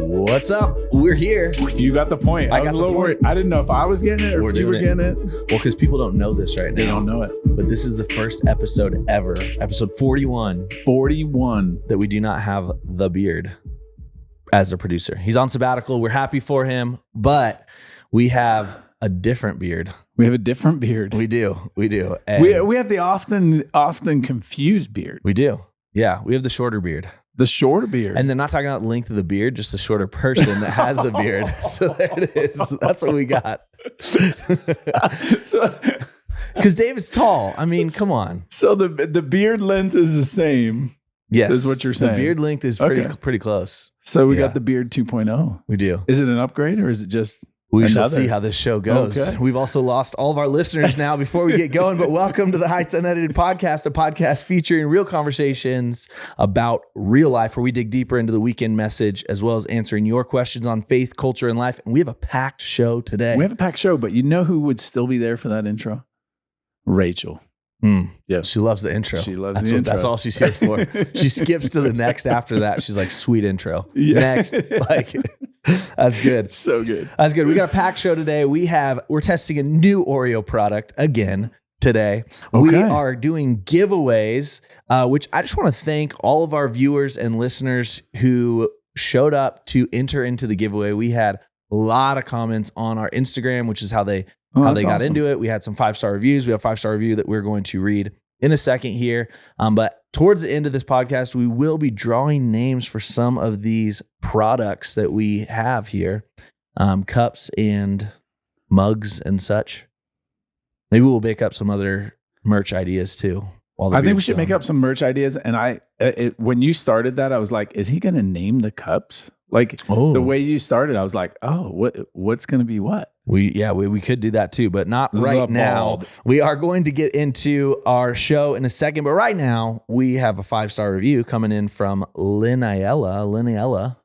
What's up? We're here. You got the point. I was a little worried. I didn't know if I was getting it or if you were getting it. Well, because people don't know this right now. They don't know it. But this is the first episode ever, episode 41. 41. That we do not have the beard as a producer. He's on sabbatical. We're happy for him, but we have a different beard. We have a different beard. We do. And we have the often confused beard. We do. Yeah, we have the shorter beard. The shorter beard. And they're not talking about the length of the beard, just the shorter person that has the beard. So there it is. That's what we got. So, because David's tall. I mean, come on. So the beard length is the same. Yes. Is what you're saying. The beard length is pretty close. So we got the beard 2.0. We do. Is it an upgrade or is it just... We shall see how this show goes. Okay. We've also lost all of our listeners now before we get going, but welcome to the Heights Unedited Podcast, a podcast featuring real conversations about real life where we dig deeper into the weekend message as well as answering your questions on faith, culture, and life. And we have a packed show today. We have a packed show, but you know who would still be there for that intro? Rachel. Yeah, she loves the intro. She loves the intro. That's all she's here for. She skips to the next after that. She's like, sweet intro. Yeah. Next. Like, that's good. So good. That's good. We got a packed show today. We're testing a new Oreo product again today. Okay. We are doing giveaways, which I just want to thank all of our viewers and listeners who showed up to enter into the giveaway. We had a lot of comments on our Instagram, which is how they got awesome. into it. We had some 5-star reviews. We have a 5-star review that we're going to read in a second here. But towards the end of this podcast, we will be drawing names for some of these products that we have here. Cups and mugs and such. Maybe we'll make up some other merch ideas too. I think we should make up some merch ideas. And when you started that, I was like, is he going to name the cups? Like the way you started, I was like, oh, what's going to be what? We could do that too, but not right now. We are going to get into our show in a second, but right now we have a 5-star review coming in from Linnella.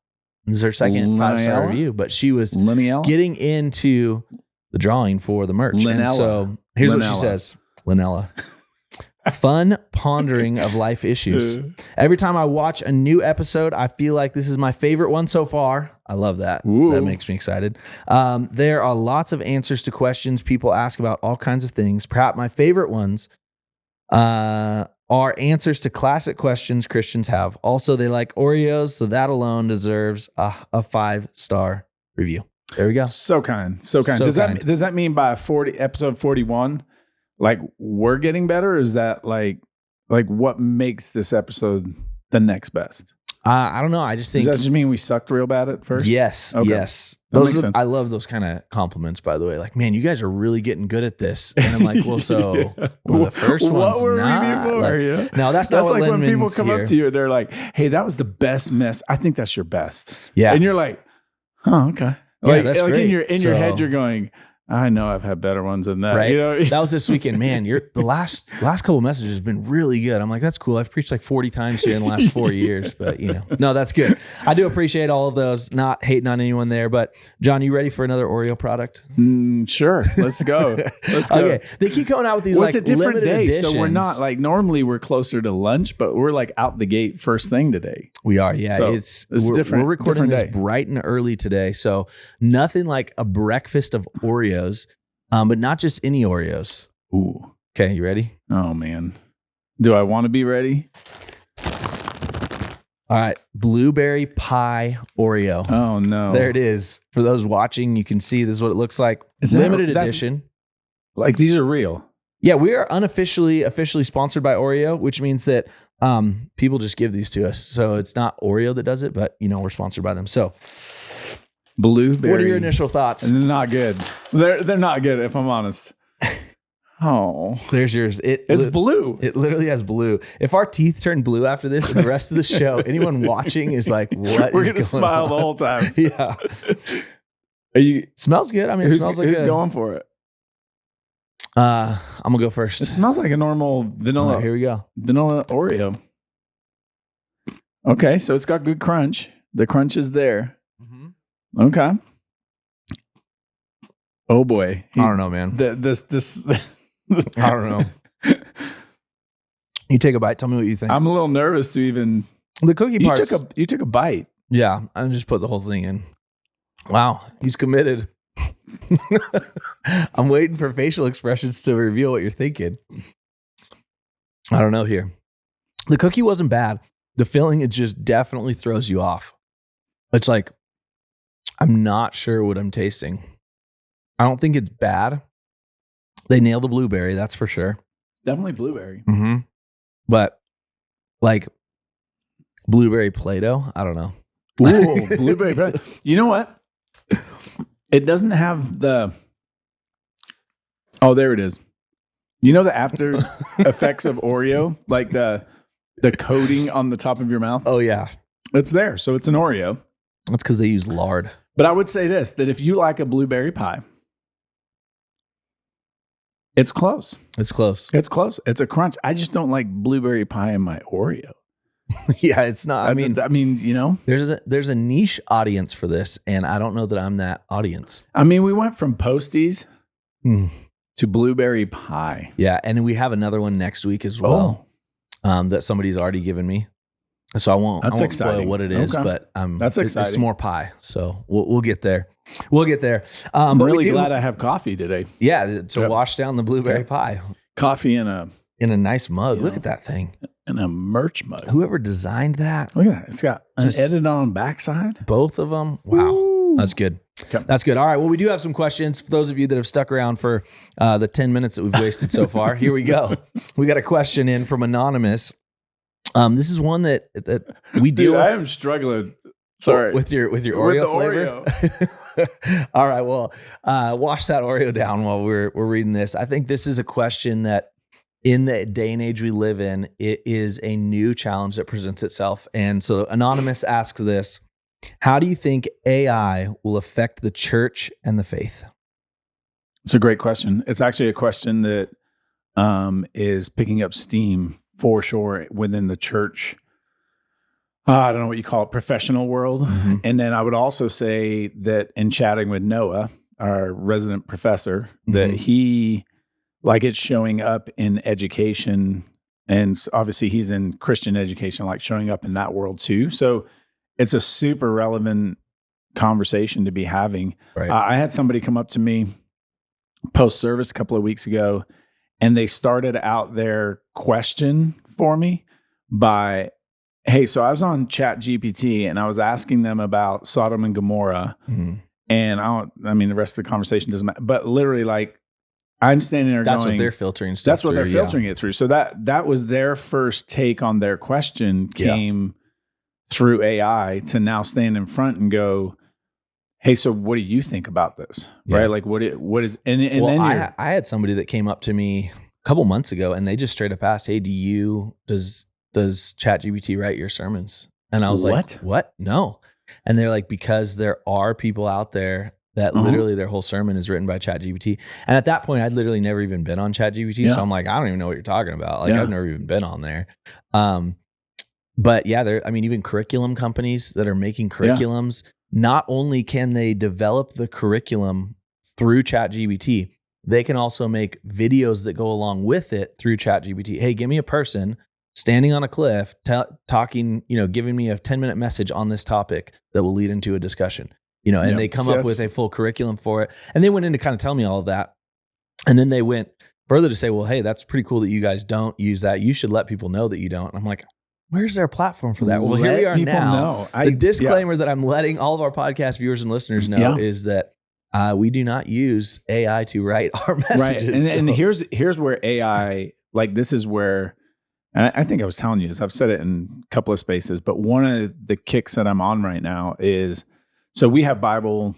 This is her second 5-star review, but she was getting into the drawing for the merch. And so here's what she says. Linnella. Fun pondering of life issues. Every time I watch a new episode, I feel like this is my favorite one so far. I love that. Ooh. That makes me excited. There are lots of answers to questions people ask about all kinds of things. Perhaps my favorite ones are answers to classic questions Christians have. Also, they like Oreos, so that alone deserves a 5-star review. There we go. So kind. Does that mean by episode 41? Like we're getting better, or is that like what makes this episode the next best? I don't know. I just think. Does that just mean we sucked real bad at first? Yes. Okay. Yes. That makes sense. I love those kind of compliments, by the way. Like, man, you guys are really getting good at this. And I'm like, well, so the first one's what were not. We before? Like, yeah. No, that's not what like Lynn when people means come here. up to you and they're like, hey, that was the best mess. I think that's your best. Yeah. And you're like, oh, okay. Yeah, that's great. In your head, you're going, I know I've had better ones than that. Right. You know? That was this weekend, man. The last couple of messages has been really good. I'm like, that's cool. I've preached like 40 times here in the last 4 years, but no, that's good. I do appreciate all of those. Not hating on anyone there, but John, you ready for another Oreo product? Sure. Let's go. Okay. They keep coming out with these it's a different limited day, editions. so we're not like normally we're closer to lunch, but we're like out the gate first thing today. We are, yeah. So we're different. We're recording different this bright and early today, so nothing like a breakfast of Oreos. But not just any Oreos. Ooh. Okay, you ready? Oh, man. Do I want to be ready? All right. Blueberry pie Oreo. Oh, no. There it is. For those watching, you can see this is what it looks like. It's limited edition. Like these are real. Yeah, we are officially sponsored by Oreo, which means that people just give these to us. So it's not Oreo that does it, but we're sponsored by them. So Blueberry. What are your initial thoughts? Not good. They're not good, if I'm honest. Oh, there's yours. It's blue. It literally has blue. If our teeth turn blue after this and the rest of the show, anyone watching is like, what? We're gonna smile the whole time. Yeah. Smells good. I mean, it smells like who's going for it? I'm gonna go first. It smells like a normal vanilla. Right, here we go. Vanilla Oreo. Okay, so it's got good crunch. The crunch is there. Okay. Oh boy. I don't know, man. This I don't know. You take a bite. Tell me what you think. I'm a little nervous to even. The cookie part. You took a bite. Yeah, I just put the whole thing in. Wow, he's committed. I'm waiting for facial expressions to reveal what you're thinking. I don't know here. The cookie wasn't bad. The filling, it just definitely throws you off. It's like, I'm not sure what I'm tasting. I don't think it's bad. They nailed the blueberry, that's for sure. Definitely blueberry. Mm-hmm. But like blueberry Play-Doh, I don't know. Ooh, blueberry Play-Doh. You know what? It doesn't have the... Oh, there it is. You know the after effects of Oreo? Like the coating on the top of your mouth? Oh, yeah. It's there. So it's an Oreo. That's because they use lard. But I would say this, that if you like a blueberry pie, it's close. It's close. It's close. It's a crunch. I just don't like blueberry pie in my Oreo. Yeah, it's not. I mean, you know, there's a niche audience for this, and I don't know that I'm that audience. I mean, we went from Posties to blueberry pie. Yeah, and we have another one next week as well. That somebody's already given me. So I won't spoil what it is, but that's exciting. It's more pie. So we'll get there. We'll get there. I'm really glad I have coffee today. Yeah, to wash down the blueberry pie. Coffee in a nice mug. Look at that thing. In a merch mug. Whoever designed that. Look at that. It's got an edit on backside. Both of them. Wow. Ooh. That's good. Okay. That's good. All right. Well, we do have some questions for those of you that have stuck around for the 10 minutes that we've wasted so far. Here we go. We got a question in from Anonymous. This is one that we deal with. I am struggling. Sorry. With your Oreo flavor. Oreo. All right. Well, wash that Oreo down while we're reading this. I think this is a question that in the day and age we live in, it is a new challenge that presents itself. And so Anonymous asks this: how do you think AI will affect the church and the faith? It's a great question. It's actually a question that is picking up steam for sure within the church. I don't know what you call it, professional world. Mm-hmm. And then I would also say that in chatting with Noah, our resident professor, that he, like, it's showing up in education, and obviously he's in Christian education, like showing up in that world too. So it's a super relevant conversation to be having. Right. I had somebody come up to me post-service a couple of weeks ago, and they started out their question for me by, hey, so I was on ChatGPT and I was asking them about Sodom and Gomorrah. Mm-hmm. And the rest of the conversation doesn't matter. But literally, like, I'm standing there that's going, what they're filtering stuff That's what they're filtering it through. So that was their first take on their question came through AI, to now stand in front and go, hey, so what do you think about this? Yeah. Right? Like, what is, and well, then I had somebody that came up to me a couple months ago, and they just straight up asked, hey, does ChatGPT write your sermons? And I was like, what? No. And they're like, because there are people out there that literally their whole sermon is written by ChatGPT. And at that point, I'd literally never even been on ChatGPT. So I'm like, I don't even know what you're talking about. Like, I've never even been on there. But yeah, even curriculum companies that are making curriculums, not only can they develop the curriculum through ChatGPT, they can also make videos that go along with it through ChatGPT. Hey, give me a person standing on a cliff, talking, giving me a 10-minute message on this topic that will lead into a discussion, and they come up with a full curriculum for it. And they went in to kind of tell me all of that. And then they went further to say, well, hey, that's pretty cool that you guys don't use that. You should let people know that you don't. And I'm like, where's their platform for that? Well, here we are now. The disclaimer that I'm letting all of our podcast viewers and listeners know is that we do not use AI to write our messages. Right. And here's where AI, like, this is where, and I think I was telling you this, I've said it in a couple of spaces, but one of the kicks that I'm on right now is, so we have Bible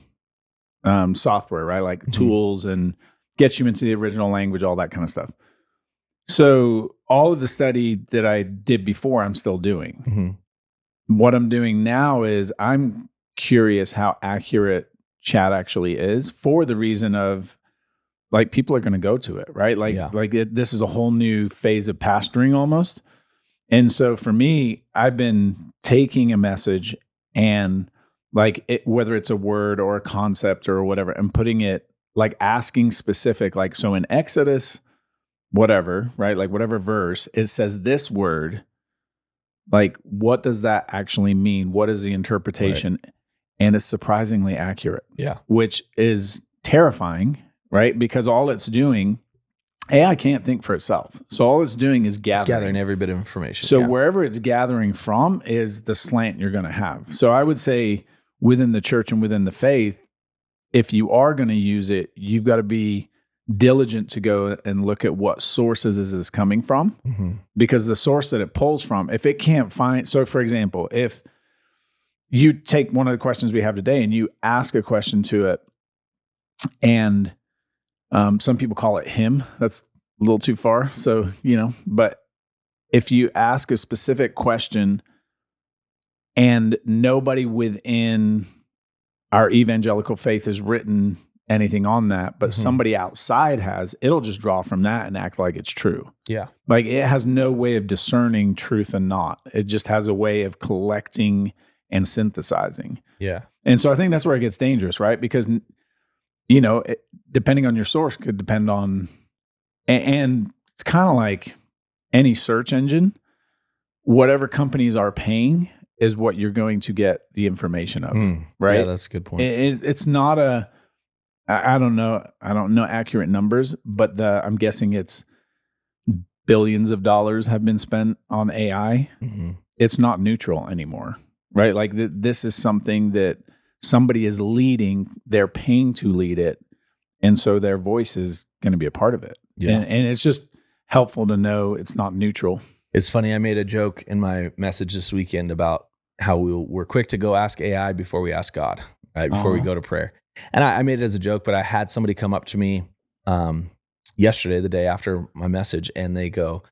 software, right? Like tools, and gets you into the original language, all that kind of stuff. So all of the study that I did before, I'm still doing. Mm-hmm. What I'm doing now is I'm curious how accurate chat actually is, for the reason of, like, people are going to go to it, right? This is a whole new phase of pastoring almost. And so for me, I've been taking a message and, like, whether it's a word or a concept or whatever, and putting it, like, asking specific, like, so in Exodus, whatever, right? Like, whatever verse, it says this word, Like, what does that actually mean? What is the interpretation? Right. And it's surprisingly accurate. Yeah. Which is terrifying, right? Because all it's doing, AI can't think for itself. So all it's doing is gathering. It's gathering every bit of information. So wherever it's gathering from is the slant you're going to have. So I would say within the church and within the faith, if you are going to use it, you've got to be diligent to go and look at what sources is this coming from, because the source that it pulls from, if it can't find, so for example, if you take one of the questions we have today and you ask a question to it, and some people call it him, that's a little too far. So, but if you ask a specific question and nobody within our evangelical faith has written anything on that, but somebody outside has, it'll just draw from that and act like it's true. Yeah. Like it has no way of discerning truth and not. It just has a way of collecting and synthesizing. Yeah. And so I think that's where it gets dangerous, right? Because, depending on your source could depend on, and it's kind of like any search engine, whatever companies are paying is what you're going to get the information of, right? Yeah, that's a good point. It's not I don't know accurate numbers, but I'm guessing it's billions of dollars have been spent on AI. It's not neutral anymore, right? Like this is something that somebody is leading, they're paying to lead it. And so their voice is going to be a part of it. Yeah. And it's just helpful to know it's not neutral. It's funny. I made a joke in my message this weekend about how we're quick to go ask AI before we ask God, right? Before we go to prayer. And I made it as a joke, but I had somebody come up to me yesterday, the day after my message, and they go,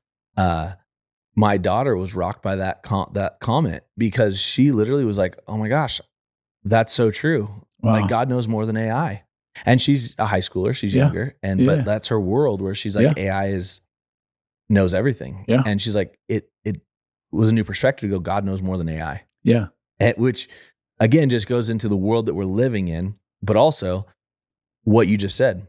my daughter was rocked by that comment, because she literally was like, oh my gosh, that's so true. Wow. Like God knows more than AI. And she's a high schooler, she's younger, but that's her world where she's like, AI knows everything. Yeah. And she's like, it was a new perspective to go, God knows more than AI. Yeah. Which again just goes into the world that we're living in. But also what you just said.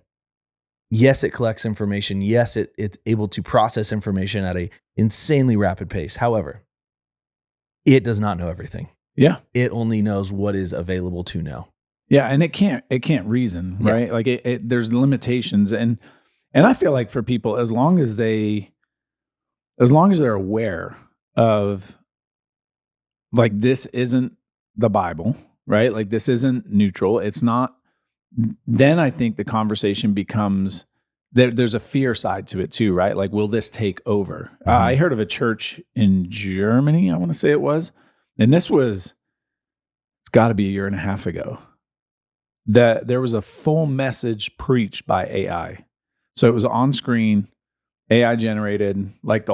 Yes, it collects information. Yes, it's able to process information at an insanely rapid pace. However, it does not know everything. Yeah. It only knows what is available to know. Yeah. And it can't reason, right? Like there's limitations. And I feel like for people, as long as they're aware of, like, this isn't the Bible, right? Like this isn't neutral. It's not. Then I think the conversation becomes, there's a fear side to it too, right? Like, will this take over? I heard of a church in Germany, I want to say it was, and it's got to be a year and a half ago, that there was a full message preached by AI. So it was on screen, AI generated, like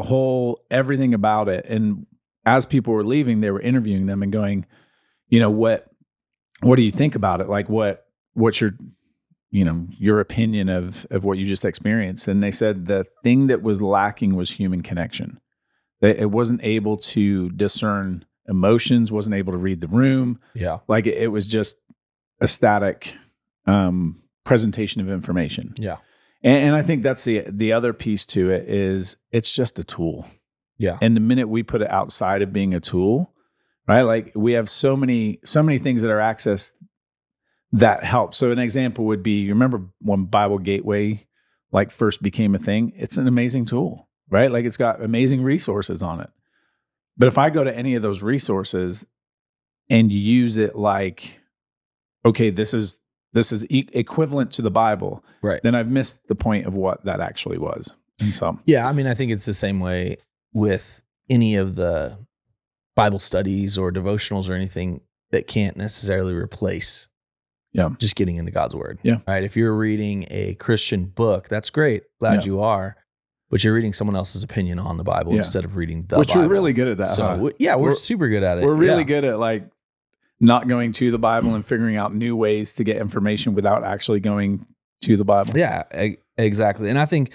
everything about it. And as people were leaving, they were interviewing them and going, what do you think about it? Like what's your opinion of what you just experienced? And they said the thing that was lacking was human connection. It wasn't able to discern emotions, wasn't able to read the room. Yeah. Like it was just a static presentation of information. Yeah. And I think that's the other piece to it is it's just a tool. Yeah. And the minute we put it outside of being a tool, right? Like we have so many things that are accessed that help. So an example would be, you remember when Bible Gateway first became a thing? It's an amazing tool, right? Like it's got amazing resources on it. But if I go to any of those resources and use it like, okay, this is equivalent to the Bible, right? Then I've missed the point of what that actually was. And so, yeah, I mean, I think it's the same way with any of the Bible studies or devotionals or anything that can't necessarily replace just getting into God's word. Yeah. Right. If you're reading a Christian book, that's great. Glad you are. But you're reading someone else's opinion on the Bible instead of reading the Bible. Which we're really good at that. So we're super good at it. We're really good at not going to the Bible and figuring out new ways to get information without actually going to the Bible. Yeah, exactly. And I think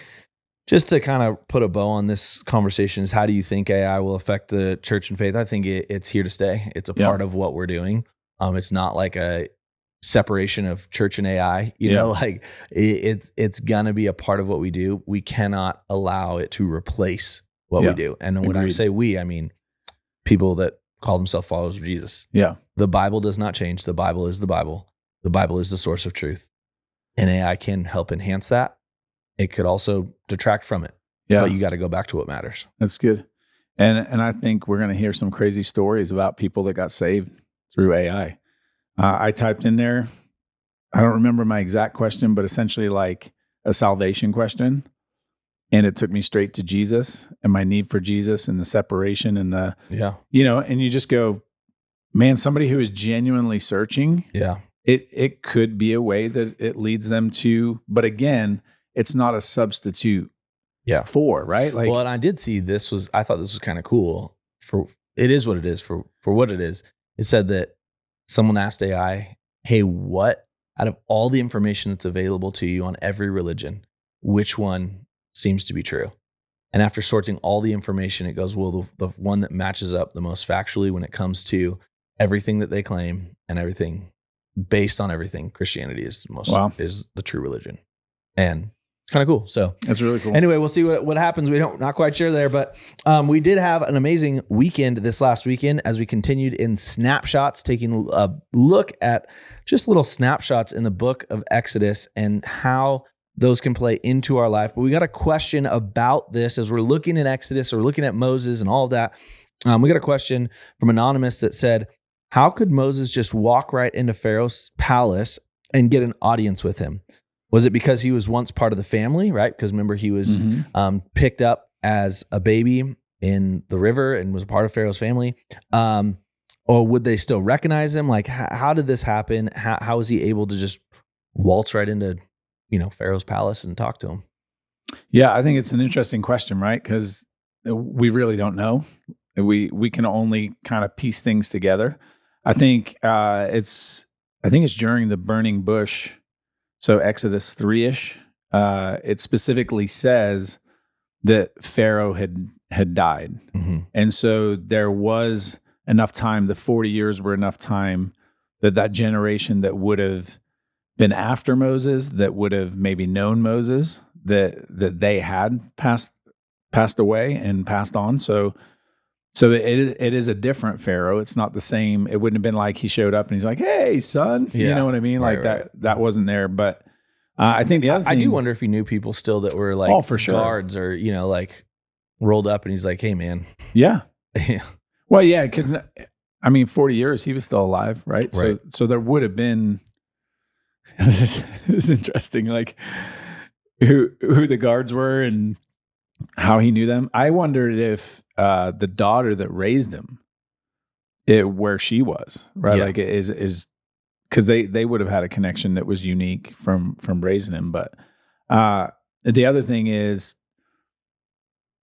just to kind of put a bow on this conversation is, how do you think AI will affect the church and faith? I think it's here to stay. It's a part of what we're doing. It's not like a separation of church and AI, it's gonna be a part of what we do. We cannot allow it to replace what we do. And when I say we, I mean people that call themselves followers of Jesus. Yeah. The Bible does not change. The Bible is the Bible. The Bible is the source of truth. And AI can help enhance that. It could also detract from it. Yeah. But you got to go back to what matters. That's good. And I think we're going to hear some crazy stories about people that got saved through AI. I typed in there, I don't remember my exact question, but essentially like a salvation question. And it took me straight to Jesus and my need for Jesus and the separation and the, and you just go, man, somebody who is genuinely searching, it could be a way that it leads them to, but again, it's not a substitute for, right? Like, well, and I did see I thought this was kind of cool it is what it is for what it is. It said that someone asked AI, hey, what out of all the information that's available to you on every religion, which one seems to be true? And after sorting all the information, it goes, well, the one that matches up the most factually when it comes to everything that they claim and everything based on everything, Christianity is is the true religion. And it's kind of cool. So that's really cool. Anyway, we'll see what happens. Not quite sure there, but we did have an amazing weekend this last weekend as we continued in snapshots, taking a look at just little snapshots in the book of Exodus and how those can play into our life. But we got a question about this as we're looking at Exodus, or we're looking at Moses and all of that. We got a question from Anonymous that said, how could Moses just walk right into Pharaoh's palace and get an audience with him? Was it because he was once part of the family, right? Because remember, he was picked up as a baby in the river and was a part of Pharaoh's family. Or would they still recognize him? Like, how did this happen? How was he able to just waltz right into, Pharaoh's palace and talk to him? Yeah, I think it's an interesting question, right? Because we really don't know. We can only kind of piece things together. I think it's during the burning bush. So Exodus 3-ish, it specifically says that Pharaoh had died. Mm-hmm. And so there was enough time, the 40 years were enough time that generation that would have been after Moses, that would have maybe known Moses, that they had passed away and passed on. So it is a different Pharaoh. It's not the same. It wouldn't have been like he showed up and he's like, "Hey, son," you know what I mean? Like right. That wasn't there. But I think the other thing, I do wonder if he knew people still that were like for sure. guards or like rolled up, and he's like, "Hey, man." Yeah. Well, yeah, because 40 years he was still alive, right? So there would have been. It's interesting, like who the guards were and how he knew them. I wondered if the daughter that raised him, where she was, right? Yeah. Like is because they would have had a connection that was unique from raising him. But the other thing is,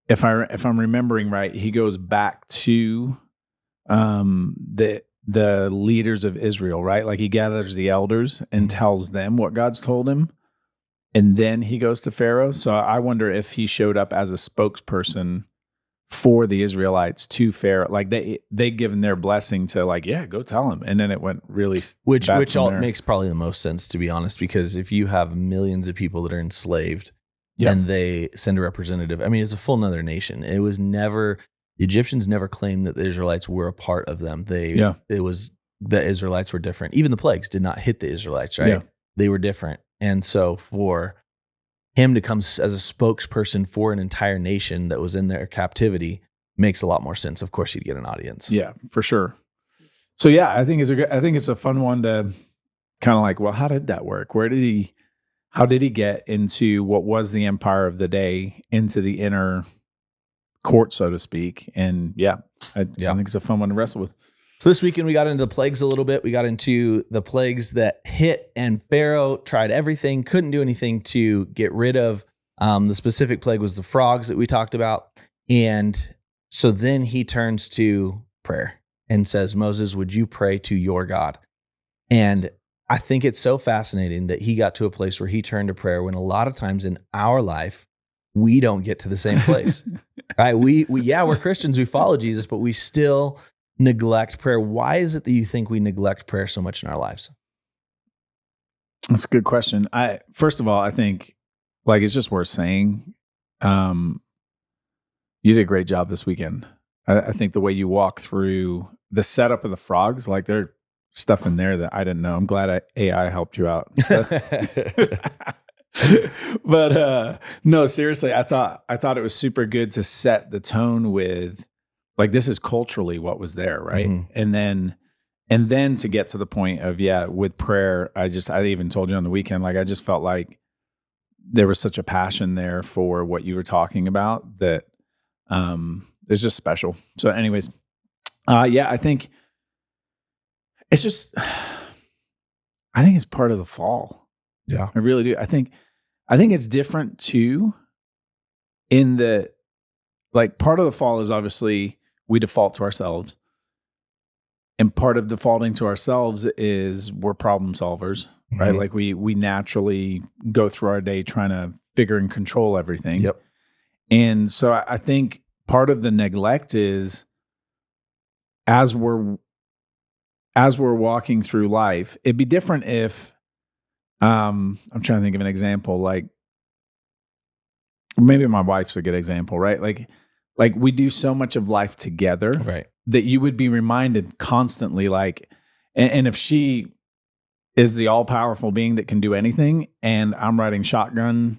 if I'm remembering right, he goes back to the leaders of Israel, right? Like he gathers the elders and tells them what God's told him. And then he goes to Pharaoh. So I wonder if he showed up as a spokesperson for the Israelites to Pharaoh. Like they given their blessing to like, yeah, go tell him. And then it went really which all makes probably the most sense, to be honest, because if you have millions of people that are enslaved and they send a representative, it's a full nother nation. It was never, the Egyptians never claimed that the Israelites were a part of them. It was the Israelites were different. Even the plagues did not hit the Israelites, right? Yeah. They were different. And so for him to come as a spokesperson for an entire nation that was in their captivity makes a lot more sense. Of course, you'd get an audience. Yeah, for sure. So yeah, I think it's a fun one to kind of like, well, how did that work? How did he get into what was the empire of the day, into the inner court, so to speak? And I think it's a fun one to wrestle with. So this weekend we got into the plagues a little bit. We got into the plagues that hit, and Pharaoh tried everything, couldn't do anything to get rid of. The specific plague was the frogs that we talked about. And so then he turns to prayer and says, Moses, would you pray to your God? And I think it's so fascinating that he got to a place where he turned to prayer when a lot of times in our life, we don't get to the same place, right? We're Christians, we follow Jesus, but we still neglect prayer. Why is it that you think we neglect prayer so much in our lives? That's a good question. First of all, I think like it's just worth saying, you did a great job this weekend. I think the way you walk through the setup of the frogs, like there's stuff in there that I didn't know. I'm glad AI helped you out. But no, seriously, I thought it was super good to set the tone with, like, this is culturally what was there, right? Mm-hmm. And then to get to the point of, with prayer, I even told you on the weekend, like, I just felt like there was such a passion there for what you were talking about that it's just special. So anyways, I think it's just, I think it's part of the fall. Yeah. I really do. I think it's different too, in that, like, part of the fall is obviously we default to ourselves. And part of defaulting to ourselves is we're problem solvers, right? Mm-hmm. Like we naturally go through our day trying to figure and control everything. Yep. And so I think part of the neglect is, as we're walking through life, it'd be different if, I'm trying to think of an example, like maybe my wife's a good example, right? Like we do so much of life together, Right. that you would be reminded constantly, like, and if she is the all-powerful being that can do anything, and I'm riding shotgun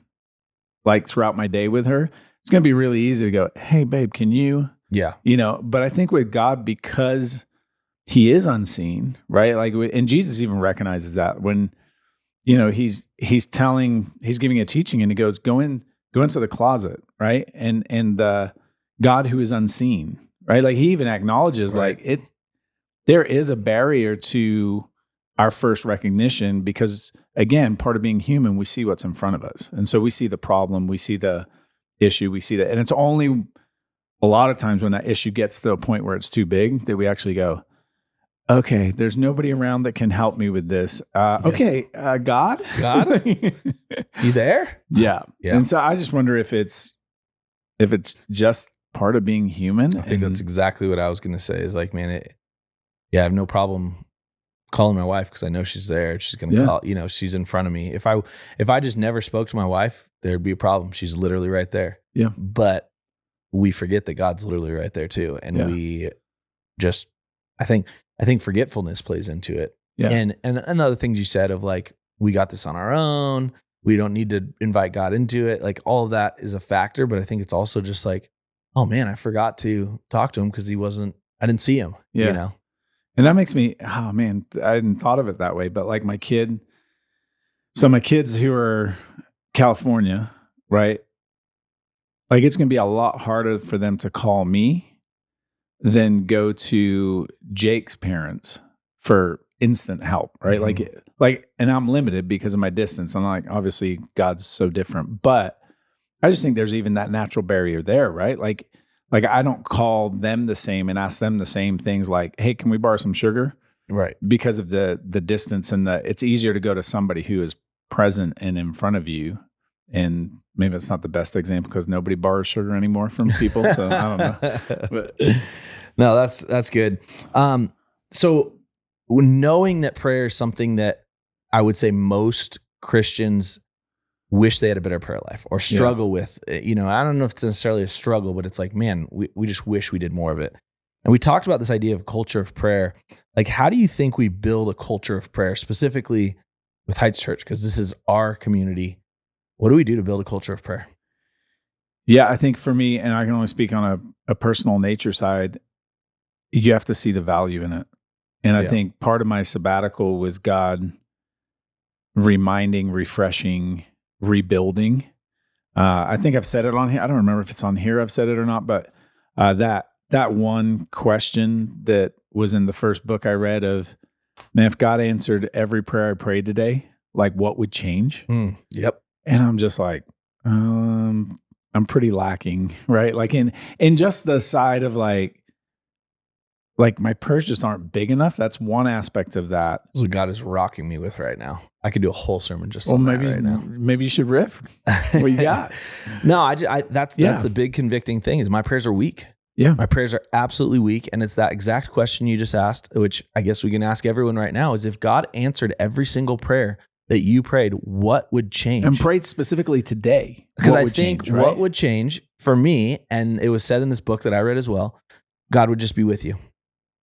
like throughout my day with her, it's going to be really easy to go, hey babe, can you, but I think with God, because he is unseen, right? Like, and Jesus even recognizes that when, he's giving a teaching, and he goes, go into the closet, right? And the God who is unseen, right? Like, he even acknowledges, right, like, there is a barrier to our first recognition, because again, part of being human, we see what's in front of us. And so we see the problem, we see the issue, we see that. And it's only a lot of times when that issue gets to a point where it's too big that we actually go, okay, there's nobody around that can help me with this. Okay, God? You there? Yeah. And so I just wonder if it's just part of being human. I think that's exactly what I was going to say, is like, man, I have no problem calling my wife because I know she's there. She's going to call, she's in front of me. If I just never spoke to my wife, there'd be a problem. She's literally right there. Yeah. But we forget that God's literally right there too. And we just, I think forgetfulness plays into it. Yeah. And another things you said of, like, we got this on our own. We don't need to invite God into it. Like, all of that is a factor, but I think it's also just like, oh man, I forgot to talk to him because I didn't see him, And that makes me, oh man, I hadn't thought of it that way, but like my kids who are California, right? Like, it's going to be a lot harder for them to call me than go to Jake's parents for instant help, right? Mm-hmm. Like, and I'm limited because of my distance. I'm like, obviously God's so different, but I just think there's even that natural barrier there, right? Like I don't call them the same and ask them the same things, like, hey, can we borrow some sugar? Right. Because of the distance, and it's easier to go to somebody who is present and in front of you. And maybe it's not the best example because nobody borrows sugar anymore from people. So I don't know. But no, that's good. So knowing that prayer is something that I would say most Christians wish they had a better prayer life or struggle with, I don't know if it's necessarily a struggle, but it's like, man, we just wish we did more of it. And we talked about this idea of culture of prayer. Like, how do you think we build a culture of prayer, specifically with Heights Church? Because this is our community. What do we do to build a culture of prayer? Yeah, I think for me, and I can only speak on a personal nature side, you have to see the value in it. And I think part of my sabbatical was God reminding, refreshing, rebuilding. I think I've said it on here. I don't remember if it's on here I've said it or not, but that one question that was in the first book I read of, man, if God answered every prayer I prayed today, like, what would change? Yep. And I'm just like, I'm pretty lacking, right? Like in just the side of like my prayers just aren't big enough. That's one aspect of that. That's what God is rocking me with right now. I could do a whole sermon just on that right now. Maybe you should riff. What you got? No, that's the big convicting thing is my prayers are weak. Yeah. My prayers are absolutely weak. And it's that exact question you just asked, which I guess we can ask everyone right now, is if God answered every single prayer that you prayed, what would change? And prayed specifically today. Because I think what would change for me, and it was said in this book that I read as well, God would just be with you.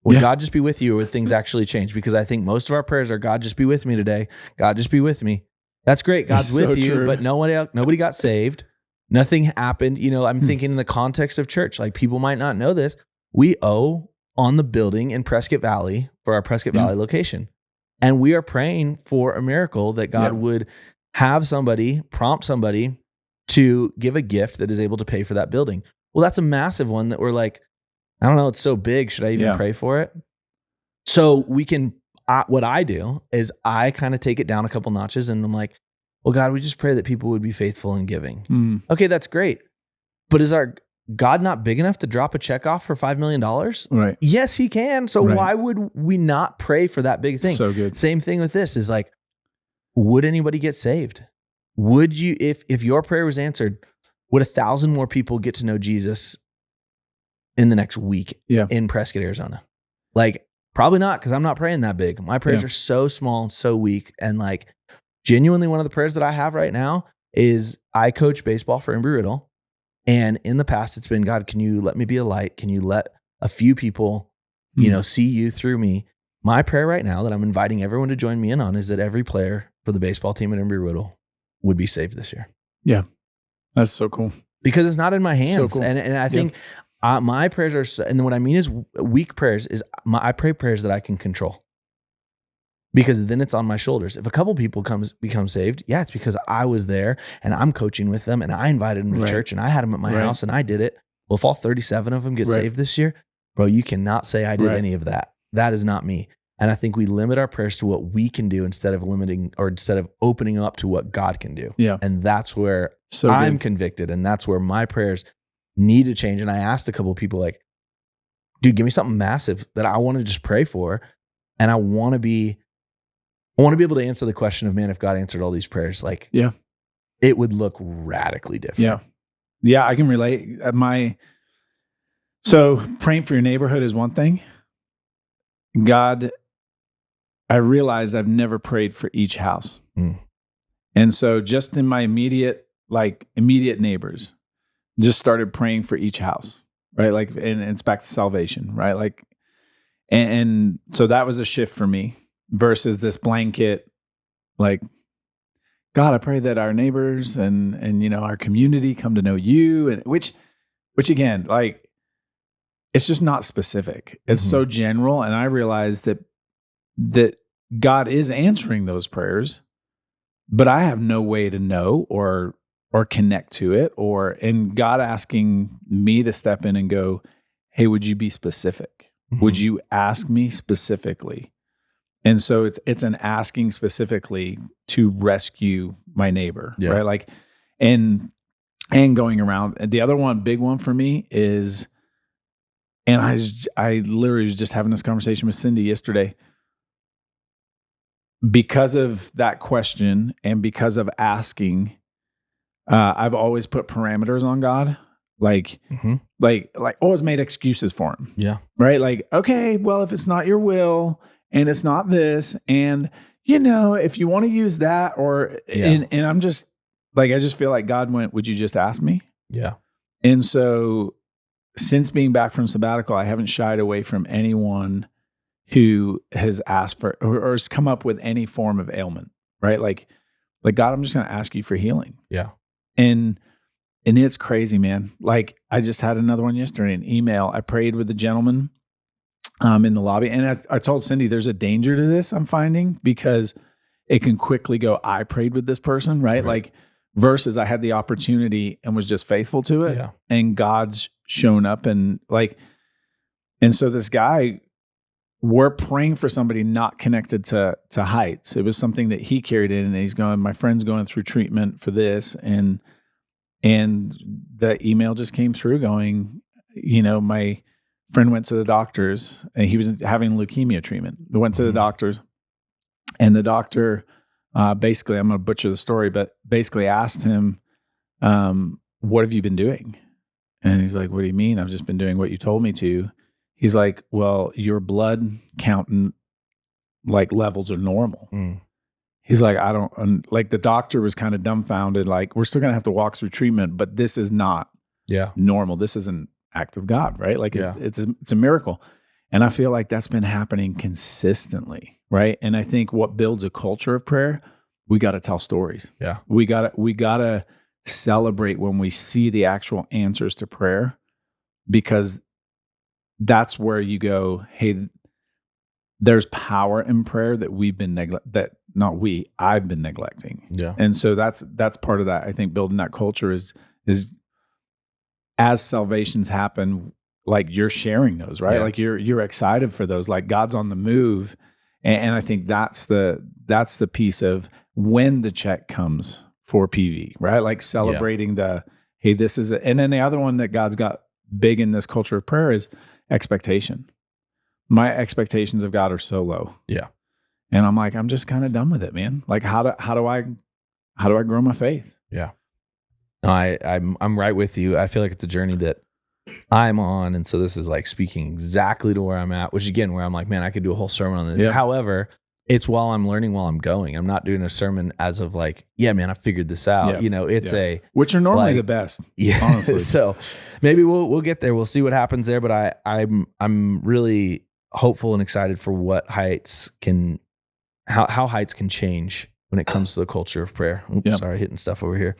Would God just be with you, or would things actually change? Because I think most of our prayers are, God, just be with me today. God, just be with me. That's great. God's with you, true. But nobody got saved. Nothing happened. I'm thinking in the context of church, like people might not know this. We owe on the building in Prescott Valley for our Prescott Valley location. And we are praying for a miracle that God would have prompt somebody to give a gift that is able to pay for that building. Well, that's a massive one that we're like, I don't know, it's so big. Should I even pray for it? So we can, what I do is I kind of take it down a couple notches and I'm like, well, God, we just pray that people would be faithful in giving. Okay, that's great. But is our God not big enough to drop a check off for $5 million? Right. Yes, he can. So why would we not pray for that big thing? So good. Same thing with this is like, would anybody get saved? Would you, if your prayer was answered, would 1,000 more people get to know Jesus in the next week in Prescott, Arizona? Like, probably not, because I'm not praying that big. My prayers are so small and so weak. And like, genuinely, one of the prayers that I have right now is I coach baseball for Embry-Riddle. And in the past, it's been, God, can you let me be a light? Can you let a few people, see you through me? My prayer right now that I'm inviting everyone to join me in on is that every player for the baseball team at Embry-Riddle would be saved this year. Yeah. That's so cool. Because it's not in my hands. So cool. And I think my prayers are, and what I mean is weak prayers is I pray prayers that I can control. Because then it's on my shoulders. If a couple people become saved, it's because I was there and I'm coaching with them and I invited them to church and I had them at my house and I did it. Well, if all 37 of them get saved this year, bro, you cannot say I did any of that. That is not me. And I think we limit our prayers to what we can do instead of opening up to what God can do. Yeah. And that's where I'm convicted. And that's where my prayers need to change. And I asked a couple of people like, dude, give me something massive that I want to just pray for. And I want to be able to answer the question of, man, if God answered all these prayers, like, it would look radically different. Yeah. Yeah. I can relate. So praying for your neighborhood is one thing. God, I realized I've never prayed for each house. And so just in my immediate neighbors, just started praying for each house, right? Like, and it's back to salvation, right? Like, and so that was a shift for me versus this blanket, like, God, I pray that our neighbors and our community come to know you, and which again, like, it's just not specific. It's so general. And I realized that God is answering those prayers, but I have no way to know or connect to it, and God asking me to step in and go, hey, would you be specific? Would you ask me specifically? And so it's an asking specifically to rescue my neighbor, right? Like, and going around. The other big one for me is, and I literally was just having this conversation with Cindy yesterday. Because of that question and because of asking, I've always put parameters on God, like always made excuses for him. Yeah. Right. Like, okay, well, if it's not your will and it's not this, and if you want to use that and I'm just like, I just feel like God went, would you just ask me? Yeah. And so since being back from sabbatical, I haven't shied away from anyone who has asked for or has come up with any form of ailment, right? Like God, I'm just going to ask you for healing. Yeah. And it's crazy, man. Like, I just had another one yesterday, an email. I prayed with the gentleman in the lobby. And I told Cindy, there's a danger to this I'm finding, because it can quickly go, I prayed with this person, right? Like, versus I had the opportunity and was just faithful to it. Yeah. And God's shown up and so this guy, we're praying for somebody not connected to heights. It was something that he carried in, and he's going, my friend's going through treatment for this. And the email just came through going, my friend went to the doctors and he was having leukemia treatment. They went to the doctors, and the doctor, basically, I'm going to butcher the story, but basically asked him, what have you been doing? And he's like, what do you mean? I've just been doing what you told me to. He's like, well, your blood count levels are normal. He's like, I don't, like, the doctor was kind of dumbfounded. Like, we're still going to have to walk through treatment, but this is not normal. This isn't act of God, right? Like it's a miracle. And I feel like that's been happening consistently, right? And I think what builds a culture of prayer, we got to tell stories. Yeah. We got to celebrate when we see the actual answers to prayer, because that's where you go, hey, there's power in prayer that I've been neglecting. Yeah. And so that's part of that. I think building that culture is as salvations happen, like you're sharing those, right? Yeah. Like you're excited for those, like God's on the move. And I think that's the piece of when the check comes for PV, right? Like celebrating hey, this is it. And then the other one that God's got big in this culture of prayer is expectation. My expectations of God are so low. Yeah. And I'm like, I'm just kind of done with it, man. Like how do I grow my faith? Yeah. No, I'm right with you. I feel like it's a journey that I'm on. And so this is like speaking exactly to where I'm at, which again, where I'm like, man, I could do a whole sermon on this. Yeah. However, it's while I'm learning, while I'm going. I'm not doing a sermon as of like, yeah, man, I figured this out. Yeah. It's which are normally the best. Yeah. Honestly. So maybe we'll get there. We'll see what happens there. But I'm really hopeful and excited for what Heights how Heights can change when it comes to the culture of prayer. Oops, sorry, hitting stuff over here.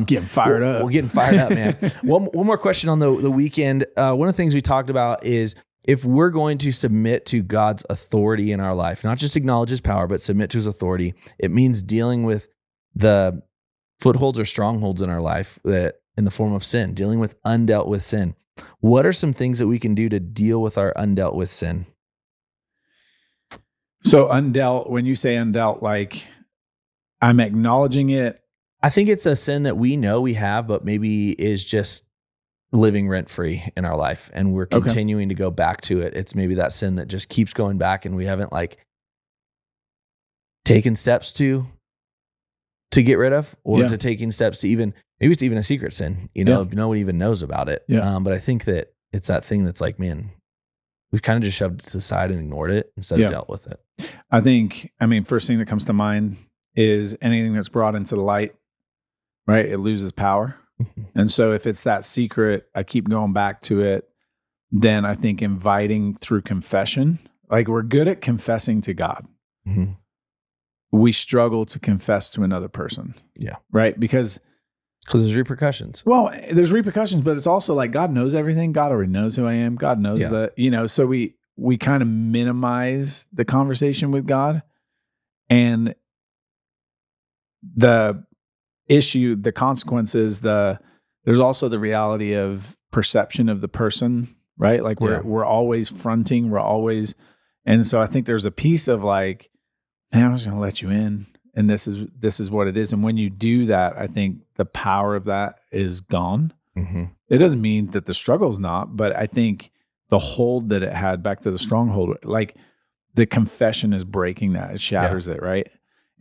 Getting fired up. We're getting fired up, man. One more question on the weekend. One of the things we talked about is if we're going to submit to God's authority in our life, not just acknowledge his power, but submit to his authority, it means dealing with the footholds or strongholds in our life that in the form of sin, dealing with undealt with sin. What are some things that we can do to deal with our undealt with sin? So undealt, when you say undealt, like I'm acknowledging it. I think it's a sin that we know we have, but maybe is just living rent free in our life, and we're continuing to go back to it. It's maybe that sin that just keeps going back, and we haven't like taken steps to get rid of, or to taking steps to maybe it's even a secret sin. No one even knows about it. Yeah. But I think that it's that thing that's like, man, we've kind of just shoved it to the side and ignored it instead of dealt with it. I mean, first thing that comes to mind is anything that's brought into the light, right? It loses power. And so if it's that secret, I keep going back to it, then I think inviting through confession, like we're good at confessing to God. Mm-hmm. We struggle to confess to another person. Yeah. Right? Because there's repercussions. Well, there's repercussions, but it's also like God knows everything. God already knows who I am. God knows so we kind of minimize the conversation with God. And the issue, the consequences, there's also the reality of perception of the person, right? Like we're always fronting, and so I think there's a piece of like, man, I'm just going to let you in, and this is what it is. And when you do that, I think the power of that is gone. Mm-hmm. It doesn't mean that the struggle's not, but I think the hold that it had, back to the stronghold, like the confession is breaking that. It shatters it, right?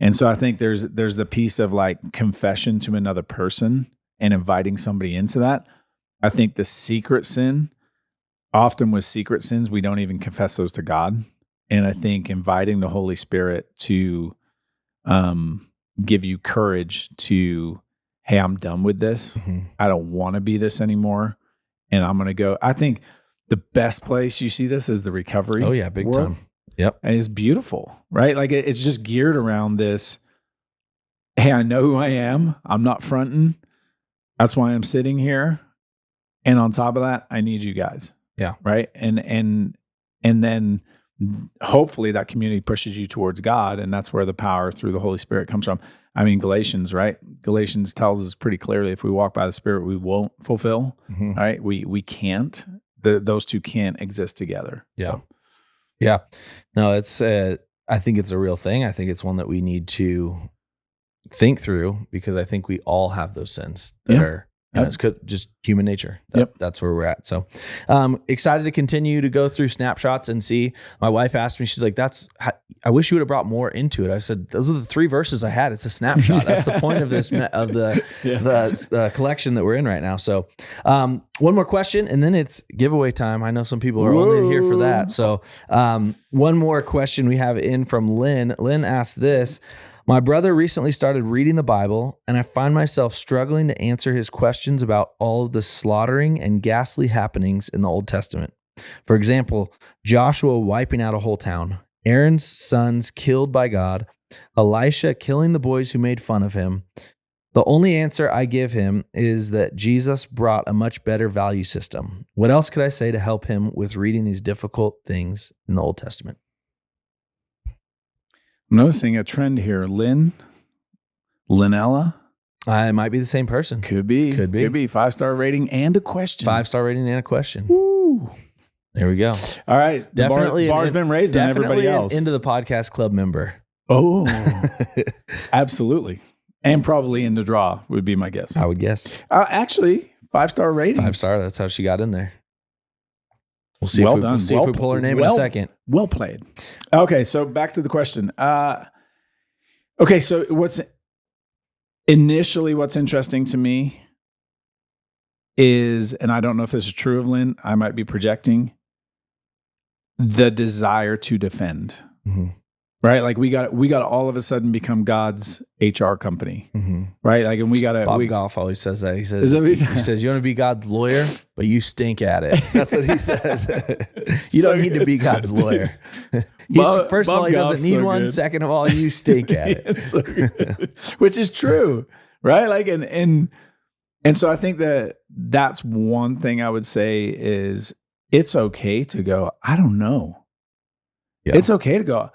And so I think there's the piece of like confession to another person and inviting somebody into that. I think the secret sin, often with secret sins, we don't even confess those to God. And I think inviting the Holy Spirit to give you courage to, hey, I'm done with this. Mm-hmm. I don't want to be this anymore. And I'm going to go. I think the best place you see this is the recovery. Oh yeah, big world. time. Yep. And it's beautiful, right? Like it's just geared around this. Hey, I know who I am. I'm not fronting. That's why I'm sitting here. And on top of that, I need you guys. Yeah. Right. And then hopefully that community pushes you towards God. And that's where the power through the Holy Spirit comes from. I mean, Galatians, right? Galatians tells us pretty clearly, if we walk by the Spirit, we won't fulfill. Mm-hmm. Right. We can't. Those two can't exist together. Yeah. So. Yeah. No, it's, I think it's a real thing. I think it's one that we need to think through, because I think we all have those sins that are, it's just human nature. That's where we're at. So, excited to continue to go through snapshots and see. My wife asked me, she's like, I wish you would have brought more into it. I said, those are the 3 verses I had. It's a snapshot. That's the point of this, of the collection that we're in right now. So, one more question, and then it's giveaway time. I know some people are only here for that. So, one more question we have in from Lynn. Lynn asked this: My brother recently started reading the Bible, and I find myself struggling to answer his questions about all of the slaughtering and ghastly happenings in the Old Testament. For example, Joshua wiping out a whole town, Aaron's sons killed by God, Elisha killing the boys who made fun of him. The only answer I give him is that Jesus brought a much better value system. What else could I say to help him with reading these difficult things in the Old Testament? I'm noticing a trend here. Lynella. It might be the same person. Could be. 5-star rating and a question. 5-star rating and a question. Woo. There we go. All right. Definitely. The bar's been raised on everybody else. Into the podcast club member. Oh, absolutely. And probably in the draw would be my guess. I would guess. Actually, 5-star rating. 5-star. That's how she got in there. We'll see Well if done. We'll see if we pull her name in a second. Well played. Okay, so back to the question. Okay, so what's interesting to me is, and I don't know if this is true of Lynn, I might be projecting, the desire to defend. Mm-hmm. Right? Like we got to all of a sudden become God's HR company. Mm-hmm. Right? Like, and we got to. Bob Goff always says that. He says, you want to be God's lawyer, but you stink at it. That's what he says. You don't need to be God's lawyer. First of all, he doesn't need one. Good. Second of all, you stink at it. It's so good. Which is true. Right? Like, and so I think that's one thing I would say is it's okay to go, I don't know. Yeah. It's okay to go,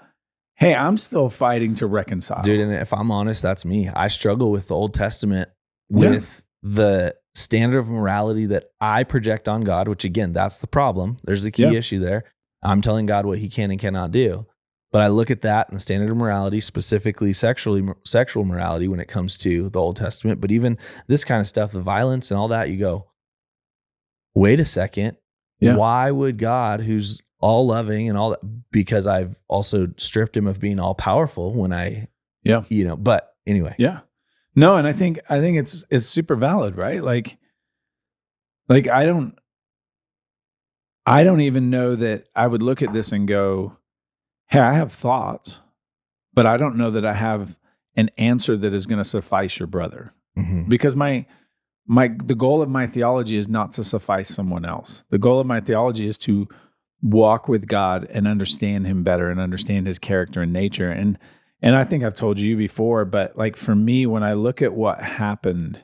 hey, I'm still fighting to reconcile. Dude, and if I'm honest, that's me. I struggle with the Old Testament with the standard of morality that I project on God, which again, that's the problem. There's the key issue there. I'm telling God what he can and cannot do. But I look at that and the standard of morality, specifically sexual morality when it comes to the Old Testament, but even this kind of stuff, the violence and all that, you go, wait a second. Yeah. Why would God, who's all loving and all that, because I've also stripped him of being all powerful when but anyway. Yeah. No. And I think it's super valid, right? Like I don't even know that I would look at this and go, hey, I have thoughts, but I don't know that I have an answer that is going to suffice your brother. Mm-hmm. Because the goal of my theology is not to suffice someone else. The goal of my theology is to walk with God and understand him better and understand his character and nature. And I think I've told you before, but like for me, when I look at what happened,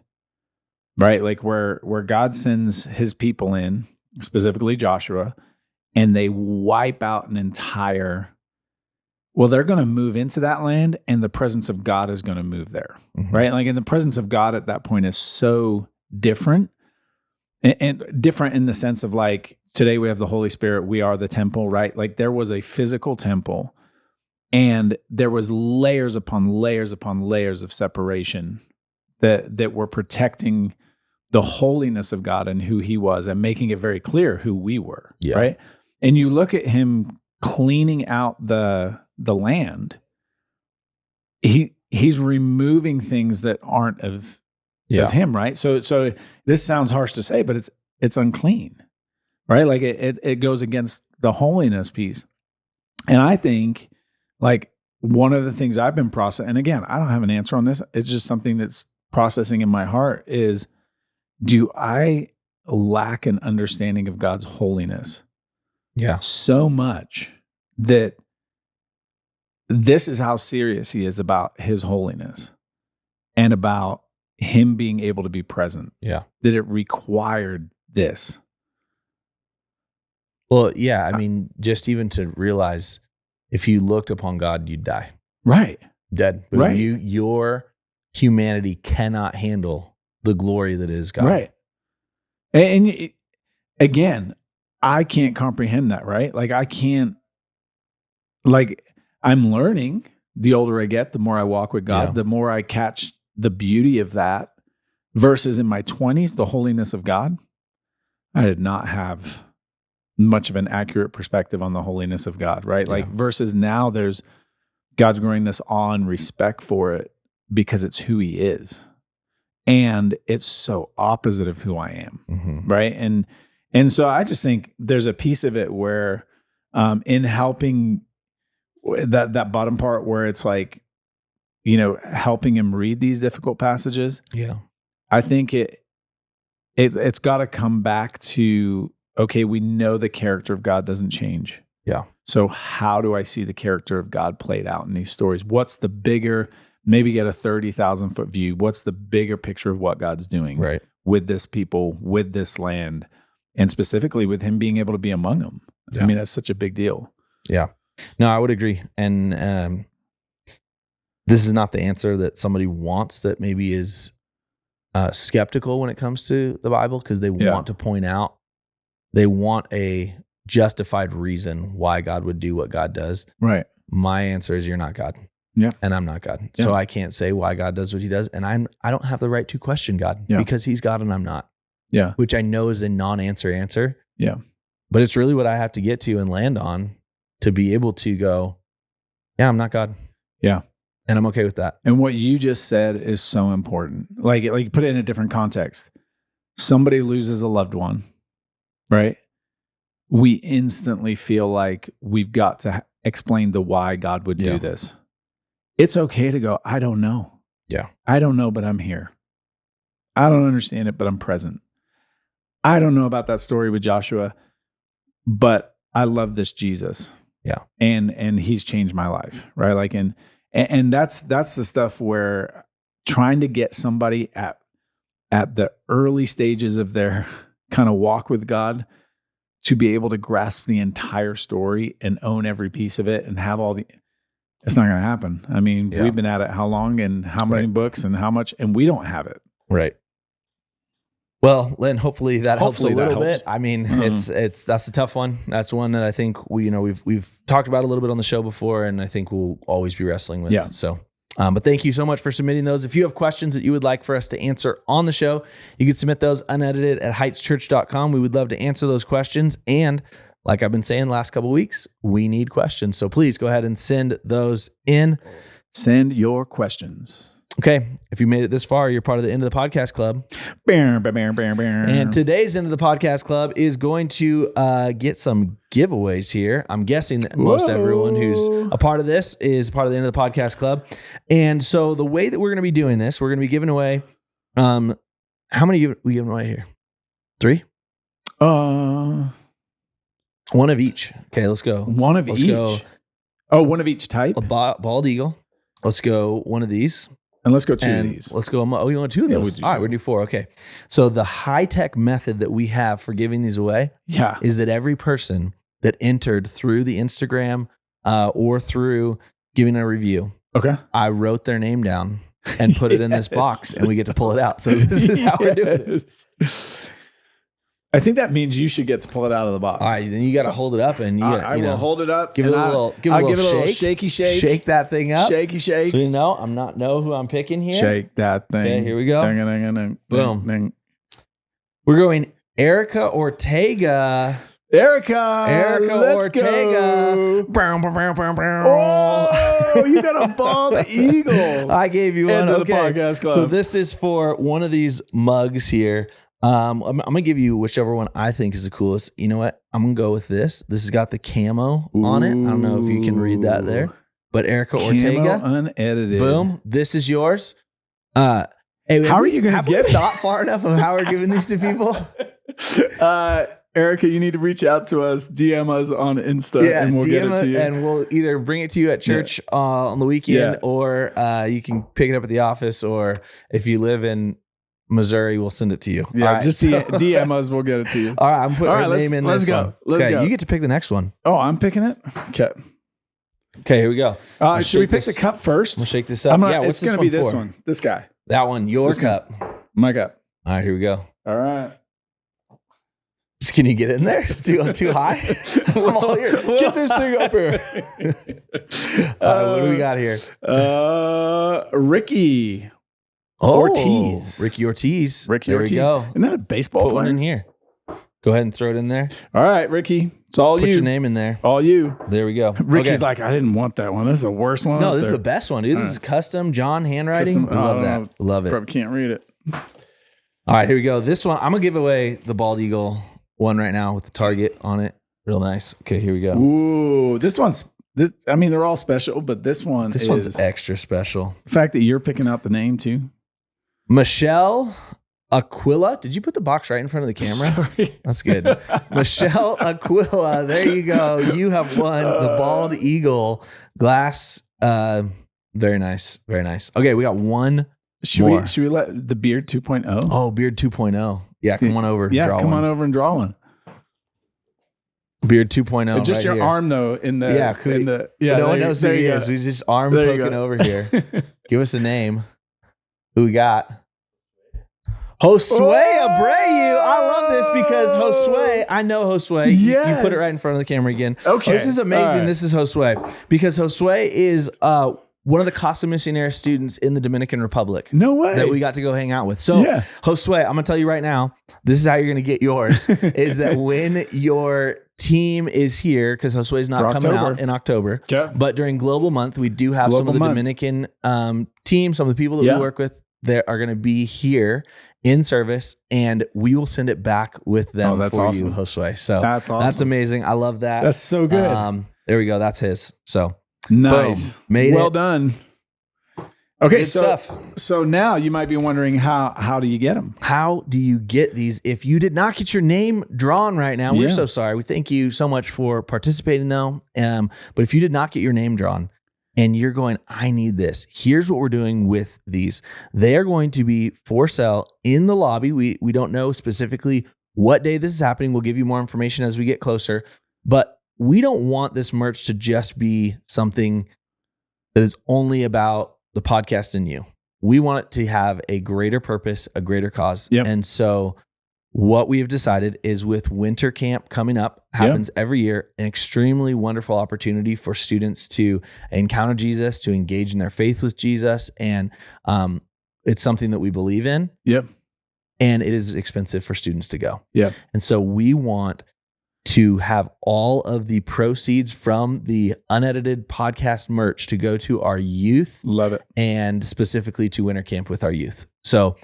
right? Like where God sends his people in, specifically Joshua, and they wipe out an entire, they're going to move into that land and the presence of God is going to move there, mm-hmm. right? Like, and the presence of God at that point is so different and different in the sense of like, today we have the Holy Spirit, we are the temple, right? Like there was a physical temple and there was layers upon layers upon layers of separation that were protecting the holiness of God and who he was and making it very clear who we were, right? And you look at him cleaning out the land, he's removing things that aren't of him, right? So this sounds harsh to say, but it's unclean, right? Like it goes against the holiness piece. And I think like one of the things I've been processing, and again, I don't have an answer on this. It's just something that's processing in my heart is, do I lack an understanding of God's holiness? Yeah. So much that this is how serious he is about his holiness and about him being able to be present. Yeah. That it required this. Well, yeah. I mean, just even to realize if you looked upon God, you'd die. Right. Dead. But right. Your humanity cannot handle the glory that is God. Right. And again, I can't comprehend that, right? Like I can't, like I'm learning the older I get, the more I walk with God, the more I catch the beauty of that versus in my 20s, the holiness of God. I did not have much of an accurate perspective on the holiness of God, right? Like versus now there's God's growing this awe and respect for it because it's who he is. And it's so opposite of who I am, mm-hmm. right? And so I just think there's a piece of it where in helping that bottom part where it's like helping him read these difficult passages. Yeah. I think it's got to come back to, okay, we know the character of God doesn't change. Yeah. So how do I see the character of God played out in these stories? What's the bigger, maybe get a 30,000 foot view? What's the bigger picture of what God's doing with this people, with this land, and specifically with him being able to be among them? Yeah. I mean, that's such a big deal. Yeah. No, I would agree. And this is not the answer that somebody wants that maybe is skeptical when it comes to the Bible, because they want to point out, they want a justified reason why God would do what God does. Right. My answer is, you're not God. Yeah. And I'm not God. Yeah. So I can't say why God does what he does. And I don't have the right to question God because he's God and I'm not. Yeah. Which I know is a non-answer answer. Yeah. But it's really what I have to get to and land on to be able to go, yeah, I'm not God. Yeah. And I'm okay with that. And what you just said is so important. Like put it in a different context. Somebody loses a loved one, right? We instantly feel like we've got to explain the why God would do this. It's okay to go, I don't know. Yeah. I don't know, but I'm here. I don't understand it, but I'm present. I don't know about that story with Joshua, but I love this Jesus. Yeah. And he's changed my life, right? Like, and that's the stuff where trying to get somebody at the early stages of their kind of walk with God to be able to grasp the entire story and own every piece of it and have it's not going to happen. I mean, we've been at it how long and how many books and how much, and we don't have it. Right. Well, Lynn, hopefully that helps a little bit. I mean, that's a tough one. That's one that I think we've talked about a little bit on the show before, and I think we'll always be wrestling with. Yeah. So, but thank you so much for submitting those. If you have questions that you would like for us to answer on the show, you can submit those unedited at heightschurch.com. We would love to answer those questions. And like I've been saying the last couple of weeks, we need questions. So please go ahead and send those in. Send your questions. Okay. If you made it this far, you're part of the End of the Podcast Club. And today's End of the Podcast Club is going to get some giveaways here. I'm guessing that most everyone who's a part of this is part of the End of the Podcast Club. And so the way that we're going to be doing this, we're going to be giving away, how many are we giving away here? 3? One of each. Okay, let's go. One of each? Go. Oh, one of each type? A bald eagle. Let's go one of these. And let's go 2 of these. Let's go. Oh, you want 2 of those? All right, we're going to do 4. Okay. So the high-tech method that we have for giving these away is that every person that entered through the Instagram or through giving a review, I wrote their name down and put it in this box, and we get to pull it out. So this is how we're doing it. I think that means you should get to pull it out of the box. All right, then you got to hold it up, and I will hold it up. Give it a little shaky shake. Shake that thing up. Shaky shake. So you know who I'm picking here. Shake that thing. Okay, here we go. Ding, ding, ding, boom. Ding. We're going Erica Ortega. Let's Ortega. Go. Oh, you got a bald eagle. I gave you one. Into the podcast club. So this is for one of these mugs here. I'm going to give you whichever one I think is the coolest. You know what? I'm going to go with this. This has got the camo on it. I don't know if you can read that there. But Erica Ortega. Unedited. Boom. This is yours. Hey, how are you going to get thought far enough of how we're giving these to people? Erica, you need to reach out to us, DM us on Insta, and we'll get it to you. And we'll either bring it to you at church on the weekend, or you can pick it up at the office, or if you live in Missouri, we'll send it to you. Yeah, right, just DM us, we'll get it to you. All right, I'm putting her name in this one. Let's go. You get to pick the next one. Oh, I'm picking it? Okay, here we go. Should we pick the cup first? We'll shake this up. It's going to be this one. This guy. That one, your cup. My cup. All right, here we go. All right. Can you get in there? It's too high? I'm all here. Get this thing up here. All right, what do we got here? Ricky Ortiz. Ricky Ortiz. There we go. Isn't that a baseball player? Put one in here. Go ahead and throw it in there. All right, Ricky. It's all Put you. Put your name in there. All you. There we go. Ricky's like, I didn't want that one. This is the worst one. No, this is the best one, dude. This is custom John handwriting. I love that. Love it. Probably can't read it. All right, here we go. This one, I'm going to give away the bald eagle one right now with the target on it. Real nice. Okay, here we go. Ooh, this one's they're all special, but this one's extra special. The fact that you're picking out the name too. Michelle Aquila. Did you put the box right in front of the camera? Sorry. That's good. Michelle Aquila. There you go. You have won the Bald Eagle glass. Very nice. Very nice. Okay, we got one more. Should we let the Beard 2.0? Oh, Beard 2.0. Yeah, come on over. Yeah, come on over and draw one. Beard 2.0. Just right your here. arm though No one knows who he is. We just arm poking over here. Give us a name. Who we got? Josue Abreu. I love this because Josue, I know Josue. Yes. You put it right in front of the camera again. Okay. This is amazing. Right. This is Josue because Josue is one of the Casa Misionera students in the Dominican Republic. No way. That we got to go hang out with. So Josue, I'm going to tell you right now, this is how you're going to get yours, is that when your team is here, because Josue is not coming out in October, but during Global Month, we do have some of the Dominican team, some of the people that we work with that are going to be here in service, and we will send it back with them for you, Josue. So that's awesome. That's amazing. I love that. That's so good. There we go. That's his. So nice. Boom. Made well it. Done. Okay, good stuff. So now you might be wondering how do you get them? How do you get these? If you did not get your name drawn right now, we're so sorry. We thank you so much for participating though. But if you did not get your name drawn and you're going, I need this, here's what we're doing with these. They are going to be for sale in the lobby. We don't know specifically what day this is happening. We'll give you more information as we get closer, but we don't want this merch to just be something that is only about the podcast and you. We want it to have a greater purpose, a greater cause. And so what we have decided is with winter camp coming up, happens every year, an extremely wonderful opportunity for students to encounter Jesus, to engage in their faith with Jesus. And it's something that we believe in. And it is expensive for students to go. And so we want to have all of the proceeds from the unedited podcast merch to go to our youth. Love it. And specifically to winter camp with our youth. So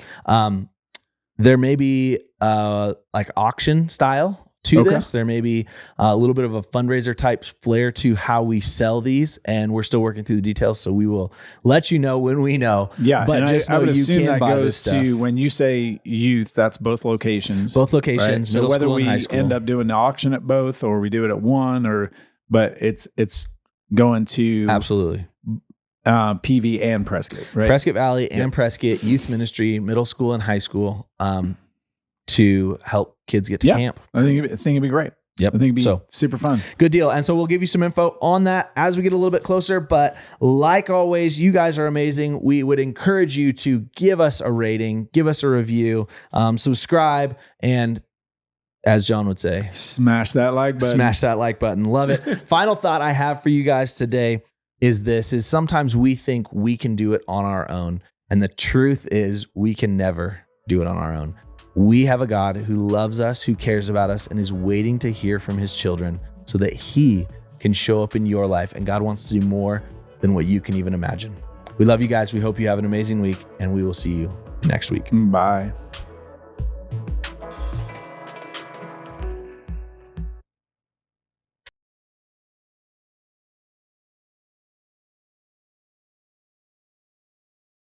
there may be like auction style to this. There may be a little bit of a fundraiser type flair to how we sell these, and we're still working through the details. So we will let you know when we know. But just know I would you assume can that buy goes this stuff. to when you say youth, that's both locations. Both locations. Right? So whether we high school. end up doing the auction at both, or we do it at one, but it's going to absolutely. PV and Prescott, right? Prescott Valley and Prescott Youth Ministry, middle school and high school, to help kids get to camp. I think it'd be great. I think it'd be super fun. Good deal. And so we'll give you some info on that as we get a little bit closer. But like always, you guys are amazing. We would encourage you to give us a rating, give us a review, subscribe, and as John would say, smash that like button. Smash that like button. Love it. Final thought I have for you guys today is sometimes we think we can do it on our own. And the truth is we can never do it on our own. We have a God who loves us, who cares about us, and is waiting to hear from his children so that he can show up in your life. And God wants to do more than what you can even imagine. We love you guys. We hope you have an amazing week, and we will see you next week. Bye.